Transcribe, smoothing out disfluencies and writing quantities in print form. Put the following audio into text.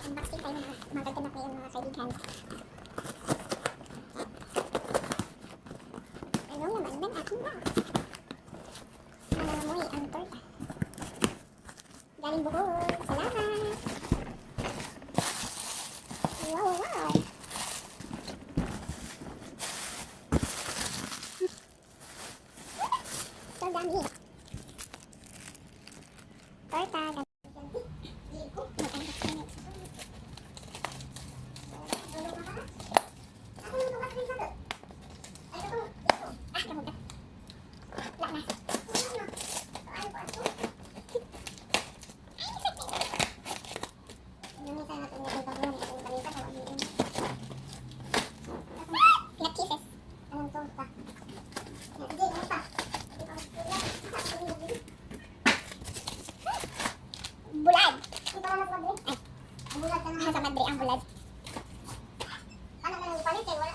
Unboxing tayo mga gaganap ngayon mga kaibigan. Ano naman ng aking box? Nangangamoy ang torta. Galing Bohol. Salamat! Wow, wow! So dami. Torta. Bulad! Dito ka na sa Madre? Ay, ang bulad ka na. Sa Madre, ang bulad. Ano ka nang ipalit eh? Wala